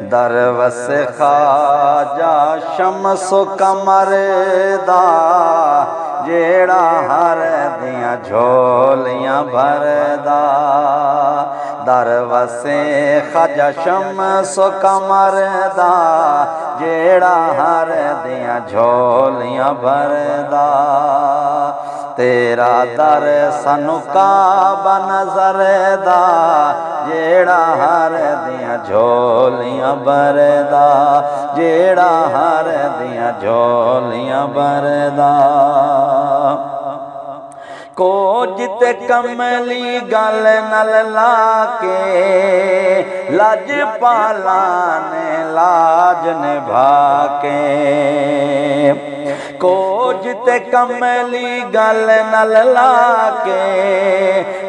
दरवस ख्वाजा शमसो कमर दा जेड़ा हर दियां झोलियां भरदा। दरवसे ख्वाजा शमसो कमर दा जेड़ा हर दियां झोलियां भरदा। तेरा दर सानू काबा नज़र दा जेड़ा हर दियां झोलियां भरदा जेड़ा हर दियां झोलियां भरदा। को जिते कमली गल नल लाके लज पाला ने लाज निभा के। को जिते कमली गल नल लाके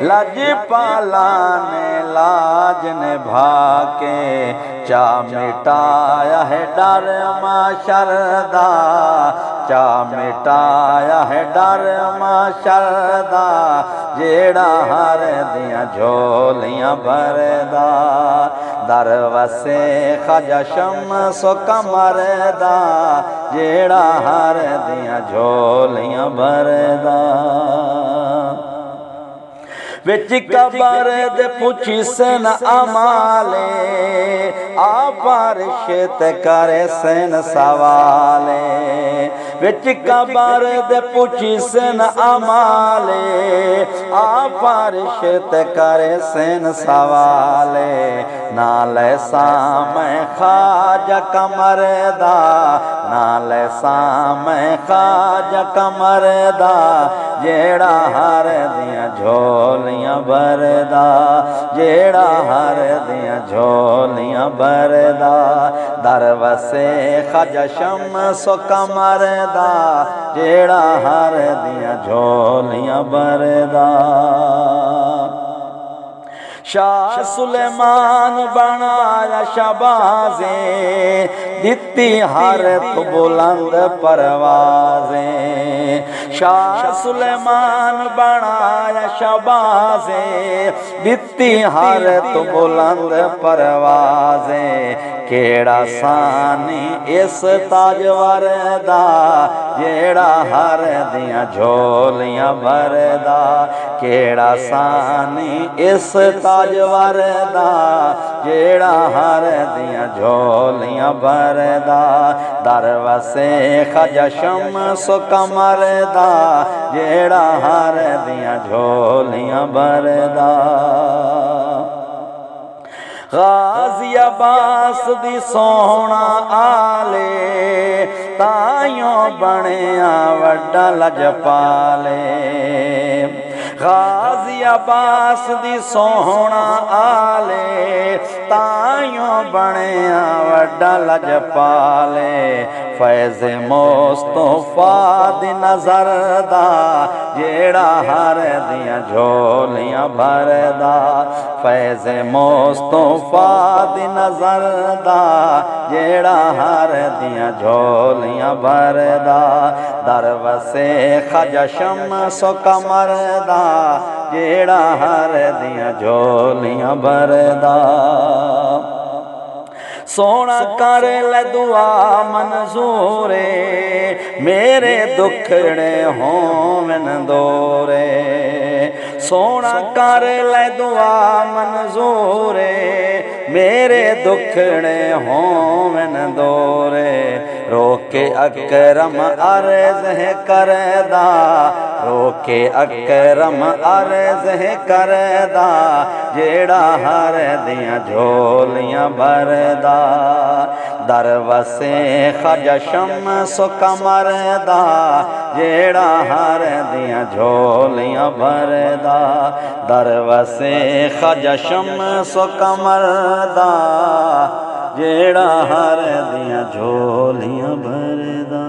लज पाला ने लाज निभा के। चा मिटाया है डर माशर दा चा मिटाया है डर माशर दा जेड़ा हर दियां झोलियां भरदा। दरवसे ख्वाजा शमसो कमर दा जेड़ा हर दियां झोलियां भरदा। विच कबर दे पुछी सन अमाले आ बारिश ते करे सन सवाले। विच कबर दे पुछी सन अमाले आ बारिश ते करे सन सवाले। नाले सामे ख्वाजा कमर दा नाले सामे ख्वाजा कमर दा जेड़ा हर दियां झोलियां भरदा जेड़ा हर दियां झोलियां भरदा। दरवसे ख्वाजा शमसो कमर दा जेड़ा हर दियां झोलियां भरदा। शाह सुलेमान बनाया शबाज़े दिती हर तो बुलंद परवाज़े। शाह सुलेमान बनाया शबाज़े दिती हर तो बुलंद परवाज़े। केड़ा सानी इस ताजवर दा जेड़ा हर दियां झोलियां भरदा। केड़ा सानी इस ताजवर दा जेड़ा हर दियां झोलियां भरदा। दरवसे ख्वाजा शमसो कमर दा जेड़ा हर दियां झोलियां भरदा। गाज़ी अब्बास दी सोहना आले ताइयों बनिया वड्डा लजपाले। गाज़ी अब्बास दी सोहना आले ताइयों बनिया वड्डा लजपाले। फैज़ मुस्तफा दी नज़र दा जेड़ा हर दियां झोलियां भरदा। फैज़ मुस्तफा दी नज़र दा जेड़ा हर दियां झोलियां भरदा। दरवसे ख्वाजा शमसो कमर दा जेड़ा हर दियां झोलियां भरदा। सोना कर ले दुआ मंजूरे मेरे दुखड़े होवन दोरे। सोना कर ले दुआ मंजूरे मेरे दुखड़े होवन दोरे। रोके अकरम अर्ज़ है करदा रोके अकरम अर्ज़ है करदा जेड़ा हर दियां झोलियां भरदा। दरवसे ख्वाजा शमसो कमर दा जेड़ा हर दियां झोलियां भरदा। दरवसे ख्वाजा शमसो कमर दा जेड़ा हर दियां झोलियां भरदा।